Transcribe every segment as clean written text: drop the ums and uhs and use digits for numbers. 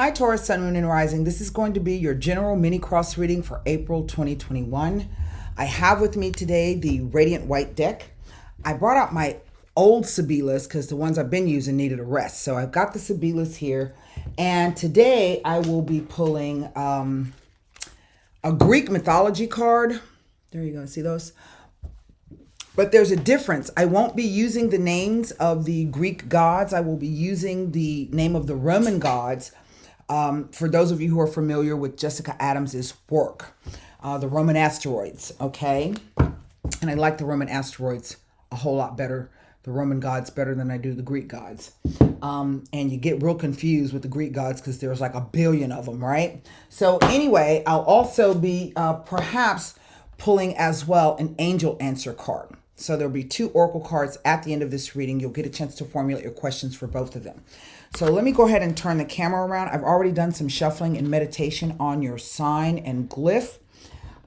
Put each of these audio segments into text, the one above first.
Hi Taurus, Sun, Moon, and Rising. This is going to be your general mini cross reading for April 2021. I have with me today the Radiant White deck. I brought out my old Sibilas because the ones I've been using needed a rest. So I've got the Sibilas here. And today I will be pulling a Greek mythology card. There you go. See those? But there's a difference. I won't be using the names of the Greek gods. I will be using the name of the Roman gods. For those of you who are familiar with Jessica Adams's work, the Roman asteroids, okay? And I like the Roman asteroids a whole lot better, the Roman gods better than I do the Greek gods. And you get real confused with the Greek gods because there's like a billion of them, right? So anyway, I'll also be perhaps pulling as well an angel answer card. So there'll be 2 oracle cards at the end of this reading. You'll get a chance to formulate your questions for both of them. So let me go ahead and turn the camera around. I've already done some shuffling and meditation on your sign and glyph.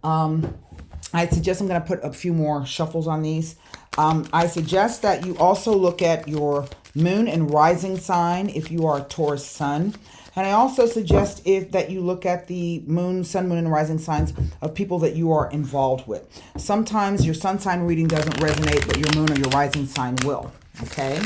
I suggest I'm going to put a few more shuffles on these. I suggest that you also look at your moon and rising sign if you are a Taurus sun. And I also suggest that you look at the moon, sun, moon, and rising signs of people that you are involved with. Sometimes your sun sign reading doesn't resonate, but your moon or your rising sign will, okay?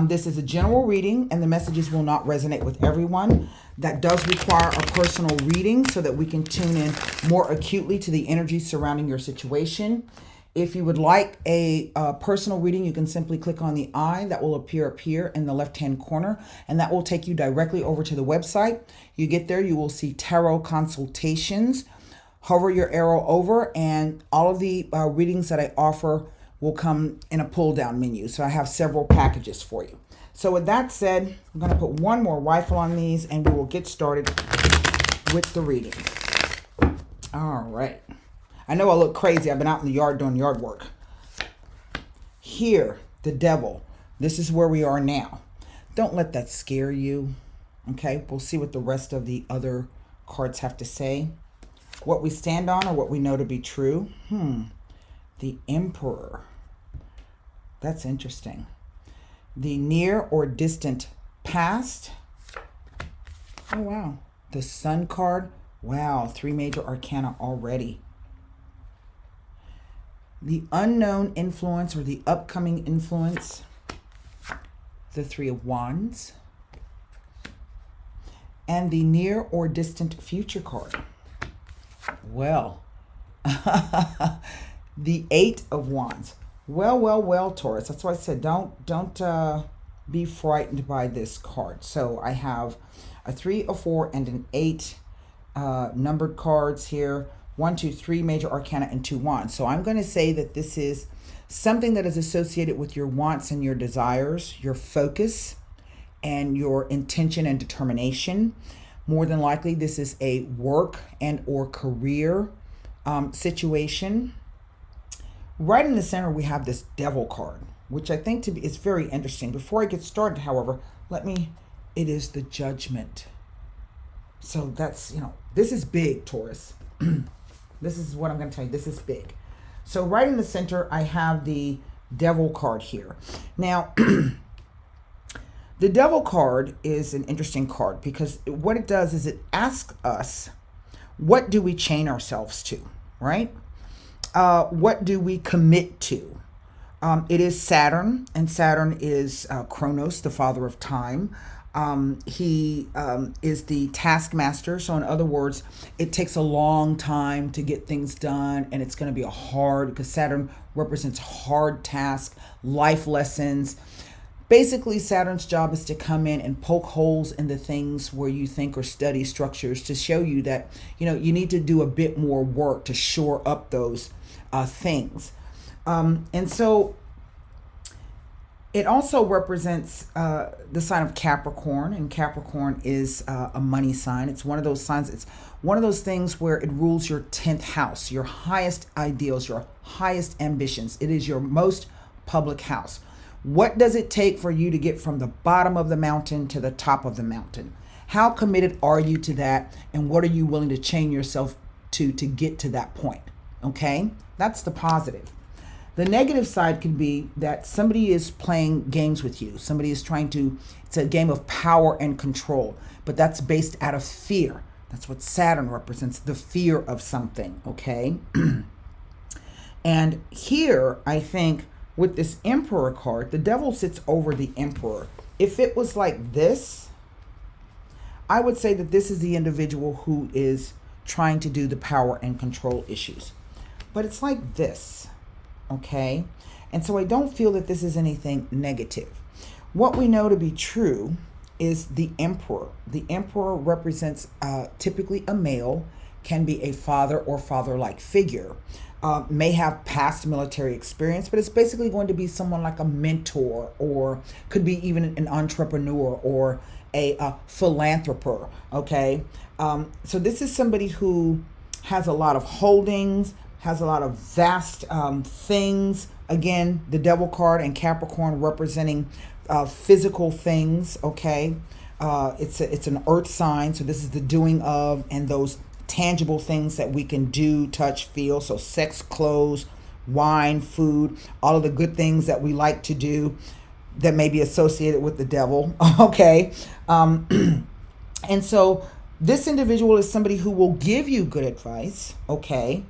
This is a general reading, and the messages will not resonate with everyone. That does require a personal reading so that we can tune in more acutely to the energy surrounding your situation. If you would like a personal reading, you can simply click on the eye that will appear up here in the left-hand corner, and that will take you directly over to the website. You get there, you will see tarot consultations. Hover your arrow over, and all of the readings that I offer will come in a pull-down menu. So I have several packages for you. So with that said, I'm going to put one more rifle on these, and we will get started with the reading. All right. I know I look crazy. I've been out in the yard doing yard work. Here, the devil. This is where we are now. Don't let that scare you. Okay, we'll see what the rest of the other cards have to say. What we stand on or what we know to be true. The Emperor. That's interesting. The near or distant past. Oh, wow. The Sun card. Wow, 3 major arcana already. The unknown influence or the upcoming influence, the 3 of Wands, and the near or distant future card. Well, the 8 of Wands. Well, Taurus. That's why I said don't be frightened by this card. So I have a 3, a 4, and an 8 numbered cards here. 1, 2, 3 major arcana and 2 wands. So I'm going to say that this is something that is associated with your wants and your desires, your focus, and your intention and determination. More than likely, this is a work and or career situation. Right in the center, we have this devil card, which I think is very interesting. Before I get started, however, it is the Judgment. So that's, this is big, Taurus. This is what I'm going to tell you. This is big. So right in the center, I have the Devil card here. Now, the Devil card is an interesting card because what it does is it asks us, what do we chain ourselves to, right? What do we commit to? It is Saturn, and Saturn is Kronos, the father of time. He is the taskmaster. So in other words, it takes a long time to get things done, and it's going to be because Saturn represents hard tasks, life lessons. Basically, Saturn's job is to come in and poke holes in the things where you think or study structures to show you that, you need to do a bit more work to shore up those things. And so it also represents the sign of Capricorn, and Capricorn is a money sign. It's one of those signs, it's one of those things where it rules your 10th house, your highest ideals, your highest ambitions. It is your most public house. What does it take for you to get from the bottom of the mountain to the top of the mountain? How committed are you to that, and what are you willing to chain yourself to get to that point? Okay, that's the positive. The negative side can be that somebody is playing games with you. Somebody is trying to, it's a game of power and control, but that's based out of fear. That's what Saturn represents, the fear of something, okay? And here, I think, with this Emperor card, the devil sits over the Emperor. If it was like this, I would say that this is the individual who is trying to do the power and control issues. But it's like this, okay? And so I don't feel that this is anything negative. What we know to be true is the Emperor. The Emperor represents typically a male, can be a father or father-like figure, may have past military experience, but it's basically going to be someone like a mentor, or could be even an entrepreneur or a philanthropist, okay? So this is somebody who has a lot of holdings, has a lot of vast things. Again, the Devil card and Capricorn representing physical things, okay? It's an earth sign, so this is the doing of and those tangible things that we can do, touch, feel. So sex, clothes, wine, food, all of the good things that we like to do that may be associated with the devil, okay? And so this individual is somebody who will give you good advice, okay?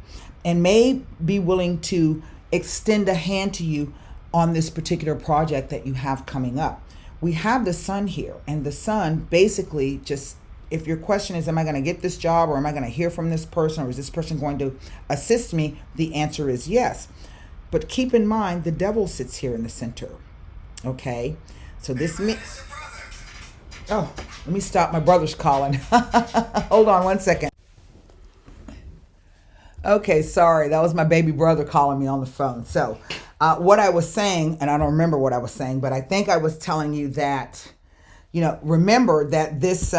And may be willing to extend a hand to you on this particular project that you have coming up. We have the Sun here, and the Sun basically just, if your question is, am I going to get this job, or am I going to hear from this person, or is this person going to assist me? The answer is yes. But keep in mind, the devil sits here in the center, okay? So this means, oh, let me stop, my brother's calling. Hold on one second. Okay, sorry, that was my baby brother calling me on the phone. So what I was saying, and I don't remember what I was saying, but I think I was telling you that, you know, remember that this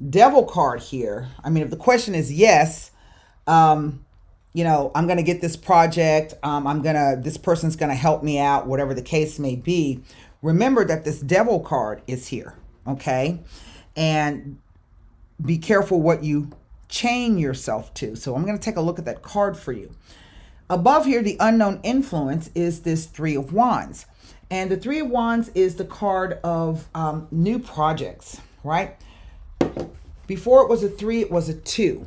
devil card here, I mean, if the question is yes, you know, I'm going to get this project, this person's going to help me out, whatever the case may be. Remember that this devil card is here, okay? And be careful what you chain yourself to. So I'm going to take a look at that card for you. Above here, the unknown influence is this Three of Wands. And the Three of Wands is the card of new projects, right? Before it was a 3, it was a 2.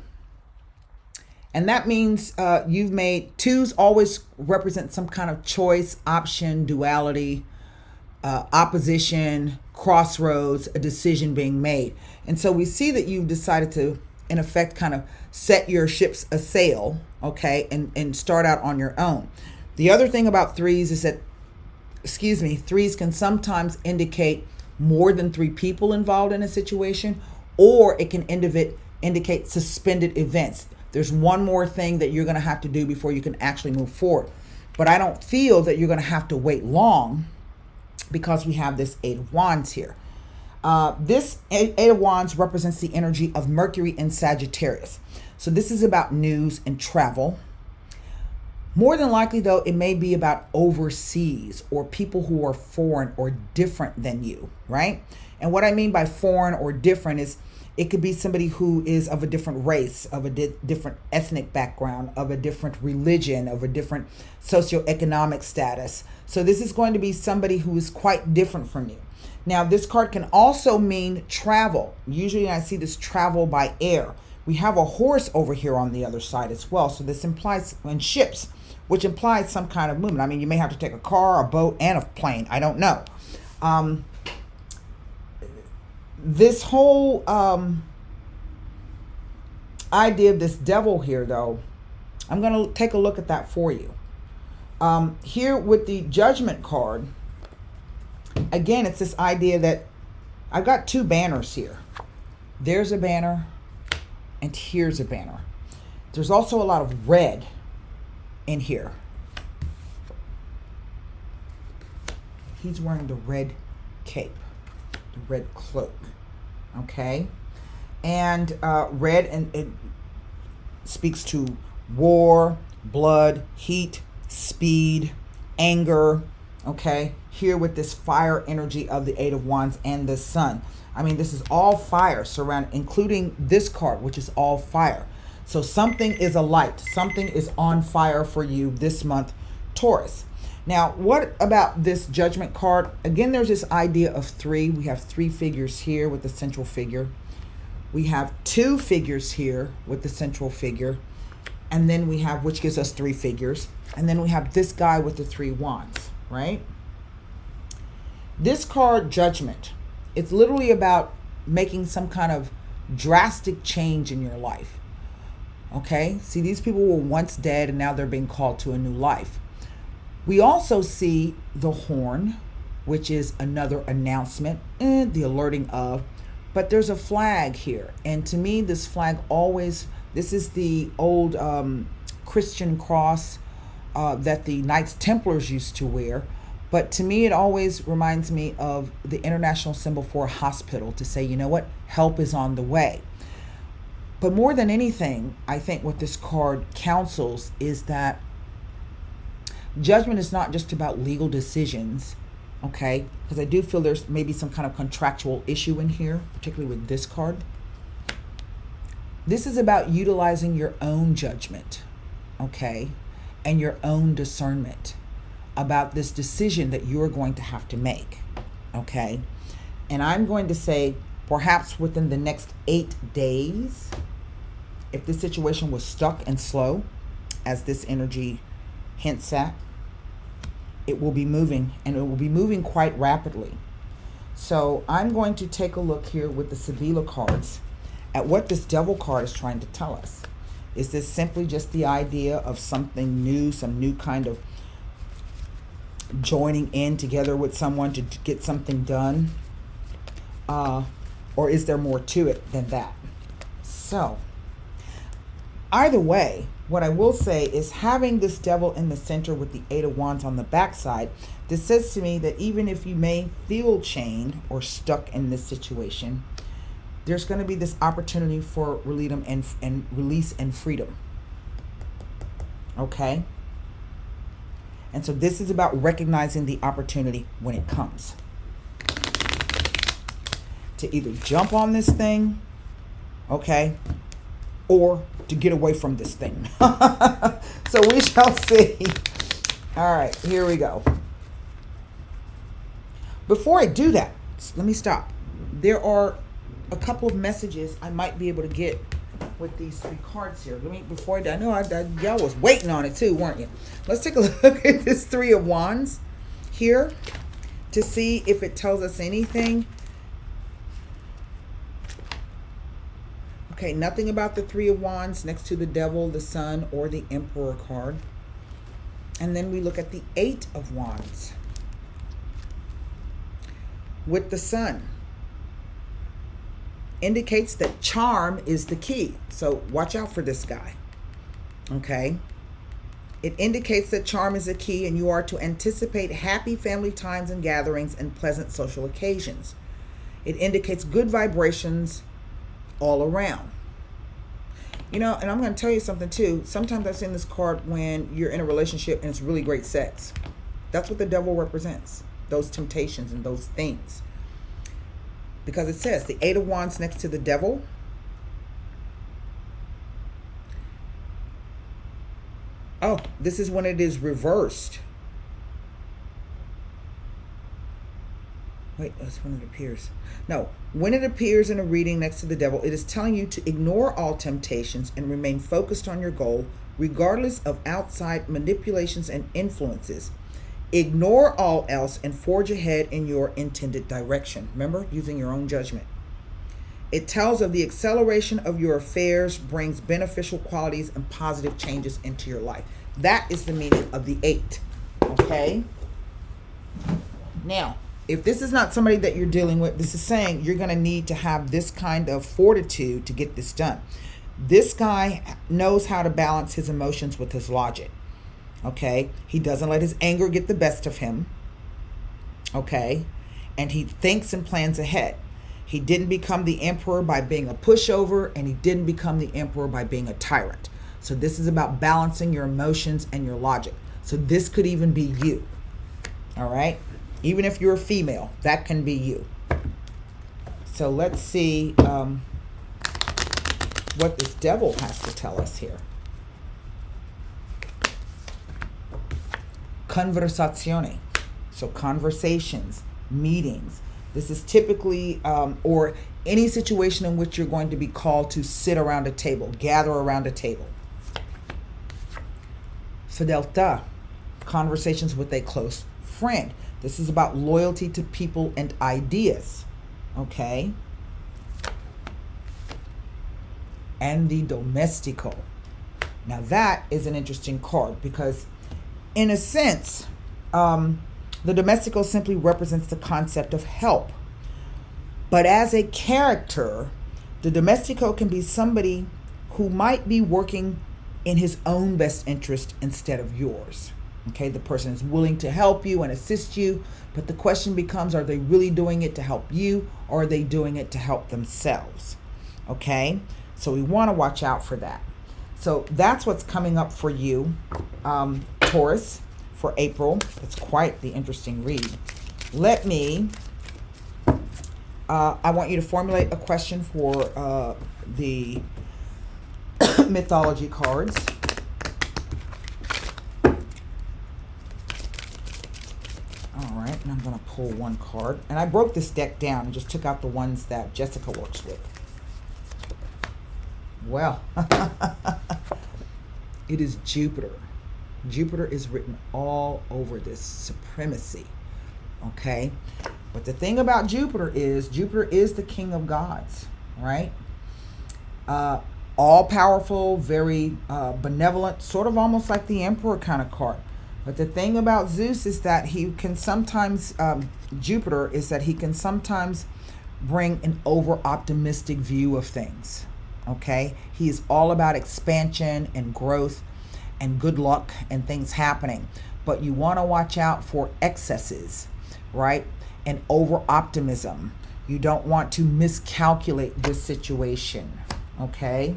And that means you've made, 2s always represent some kind of choice, option, duality, opposition, crossroads, a decision being made. And so we see that you've decided to, in effect, kind of set your ships a sail, okay, and start out on your own. The other thing about 3s is that, 3s can sometimes indicate more than 3 people involved in a situation, or it can indicate suspended events. There's one more thing that you're going to have to do before you can actually move forward. But I don't feel that you're going to have to wait long, because we have this 8 of Wands here. This 8 of Wands represents the energy of Mercury in Sagittarius. So this is about news and travel. More than likely, though, it may be about overseas or people who are foreign or different than you, right? And what I mean by foreign or different is it could be somebody who is of a different race, of a different ethnic background, of a different religion, of a different socioeconomic status. So this is going to be somebody who is quite different from you. Now, this card can also mean travel. Usually I see this travel by air. We have a horse over here on the other side as well. So this implies, and ships, which implies some kind of movement. I mean, you may have to take a car, a boat, and a plane. I don't know. This whole idea of this devil here, though, I'm going to take a look at that for you. Here with the Judgment card, again, it's this idea that I've got 2 banners here. There's a banner, and here's a banner. There's also a lot of red in here. He's wearing the red cape, the red cloak, okay? And red, and it speaks to war, blood, heat, speed, anger, okay? Here with this fire energy of the 8 of Wands and the Sun. I mean, this is all fire surrounding, including this card, which is all fire. So something is alight. Something is on fire for you this month Taurus. Now, what about this Judgment card? Again, there's this idea of three. We have three figures here with the central figure. We have two figures here with the central figure. And then we have, which gives us three figures. And then we have this guy with the three wands, right? This card, Judgment, it's literally about making some kind of drastic change in your life. Okay? See, these people were once dead and now they're being called to a new life. We also see the horn, which is another announcement, the alerting of, but there's a flag here. And to me, this flag always, this is the old Christian cross that the Knights Templars used to wear. But to me, it always reminds me of the international symbol for a hospital to say, you know what, help is on the way. But more than anything, I think what this card counsels is that judgment is not just about legal decisions, okay? Because I do feel there's maybe some kind of contractual issue in here, particularly with this card. This is about utilizing your own judgment, okay? And your own discernment about this decision that you're going to have to make, okay? And I'm going to say perhaps within the next 8 days, if this situation was stuck and slow, as this energy hints at, it will be moving, and it will be moving quite rapidly. So I'm going to take a look here with the Sibila cards at what this Devil card is trying to tell us. Is this simply just the idea of something new, some new kind of joining in together with someone to get something done? Or is there more to it than that? So either way, what I will say is having this Devil in the center with the Eight of Wands on the backside, this says to me that even if you may feel chained or stuck in this situation, there's going to be this opportunity for release and freedom. Okay? And so this is about recognizing the opportunity when it comes. To either jump on this thing, okay, or to get away from this thing. So we shall see. All right, here we go. Before I do that, let me stop. There are a couple of messages I might be able to get with these three cards here. I know y'all was waiting on it too, weren't you? Let's take a look at this Three of Wands here to see if it tells us anything. Okay, nothing about the Three of Wands next to the Devil, the Sun, or the Emperor card. And then we look at the Eight of Wands with the Sun. Indicates that charm is the key. So watch out for this guy. Okay. It indicates that charm is a key and you are to anticipate happy family times and gatherings and pleasant social occasions. It indicates good vibrations all around. You know, and I'm going to tell you something too. Sometimes I've seen this card when you're in a relationship and it's really great sex. That's what the Devil represents. Those temptations and those things. Because it says the Eight of Wands next to the Devil. Oh, this is when it is reversed. Wait, that's when it appears. No, when it appears in a reading next to the Devil, it is telling you to ignore all temptations and remain focused on your goal, regardless of outside manipulations and influences. Ignore all else and forge ahead in your intended direction. Remember, using your own judgment. It tells of the acceleration of your affairs brings beneficial qualities and positive changes into your life. That is the meaning of the Eight. Okay? Now, if this is not somebody that you're dealing with, this is saying you're going to need to have this kind of fortitude to get this done. This guy knows how to balance his emotions with his logic. Okay? He doesn't let his anger get the best of him. Okay? And he thinks and plans ahead. He didn't become the emperor by being a pushover, and he didn't become the emperor by being a tyrant. So this is about balancing your emotions and your logic. So this could even be you. All right? Even if you're a female, that can be you. So let's see what this Devil has to tell us here. Conversazione. So conversations, meetings. This is typically, or any situation in which you're going to be called to sit around a table, gather around a table. Fedeltà, conversations with a close friend. This is about loyalty to people and ideas, okay? And the domestico. Now that is an interesting card because in a sense, the domestico simply represents the concept of help. But as a character, the domestico can be somebody who might be working in his own best interest instead of yours. Okay, the person is willing to help you and assist you, but the question becomes, are they really doing it to help you, or are they doing it to help themselves? Okay, so we want to watch out for that. So that's what's coming up for you, Taurus, for April. It's quite the interesting read. Let me, I want you to formulate a question for the mythology cards. All right, and I'm going to pull one card. And I broke this deck down and just took out the ones that Jessica works with. Well, it is Jupiter. Jupiter is written all over this, supremacy. Okay? But the thing about Jupiter is the king of gods, right? All powerful, very benevolent, sort of almost like the emperor kind of card. But the thing about Zeus is that he can sometimes, Jupiter is that he can sometimes bring an over-optimistic view of things. Okay? He is all about expansion and growth and good luck and things happening. But you want to watch out for excesses, right? And over-optimism. You don't want to miscalculate this situation. Okay?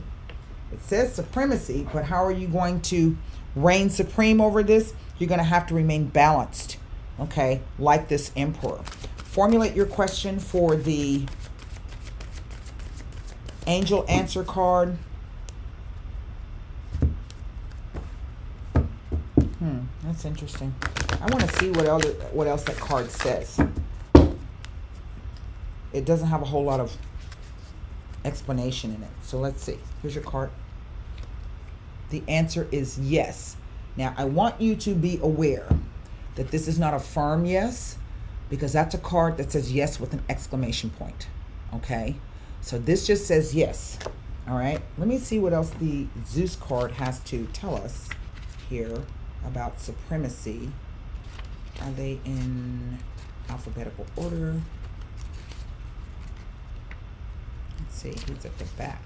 It says supremacy, but how are you going to reign supreme over this? You're going to have to remain balanced, okay, like this emperor. Formulate your question for the angel answer card. That's interesting. I want to see what else that card says. It doesn't have a whole lot of explanation in it. So let's see. Here's your card. The answer is yes. Now, I want you to be aware that this is not a firm yes, because that's a card that says yes with an exclamation point. Okay? So this just says yes. All right? Let me see what else the Zeus card has to tell us here about supremacy. Are they in alphabetical order? Let's see. Who's at the back?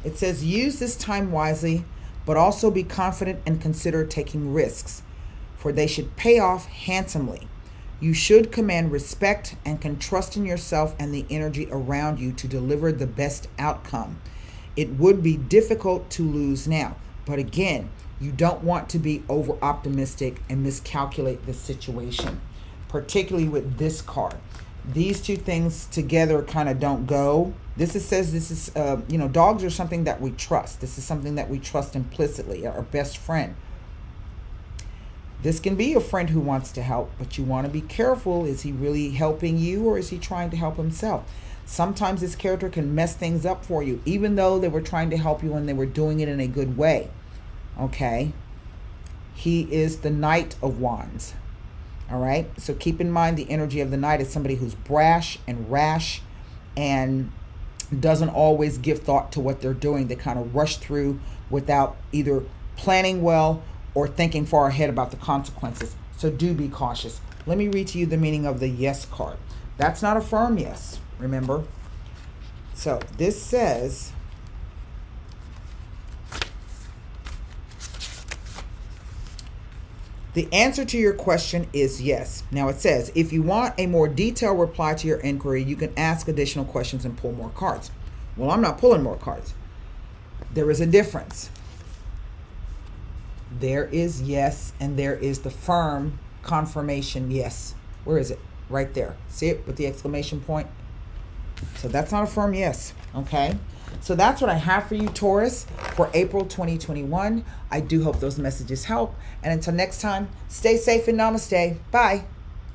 It says, use this time wisely, but also be confident and consider taking risks, for they should pay off handsomely. You should command respect and can trust in yourself and the energy around you to deliver the best outcome. It would be difficult to lose now, but again, you don't want to be over-optimistic and miscalculate the situation, particularly with this card. These two things together kind of don't go. Says this is, dogs are something that we trust. This is something that we trust implicitly, our best friend. This can be a friend who wants to help, but you want to be careful. Is he really helping you, or is he trying to help himself? Sometimes this character can mess things up for you, even though they were trying to help you and they were doing it in a good way. Okay? He is the Knight of Wands. All right? So keep in mind the energy of the Knight is somebody who's brash and rash and doesn't always give thought to what they're doing. They kind of rush through without either planning well or thinking far ahead about the consequences. So do be cautious. Let me read to you the meaning of the yes card. That's not a firm yes, remember? So this says, the answer to your question is yes. Now it says, if you want a more detailed reply to your inquiry, you can ask additional questions and pull more cards. Well, I'm not pulling more cards. There is a difference. There is yes, and there is the firm confirmation yes. Where is it? Right there. See it with the exclamation point? So that's not a firm yes, okay? So that's what I have for you, Taurus, for April 2021. I do hope those messages help. And until next time, stay safe and namaste. Bye.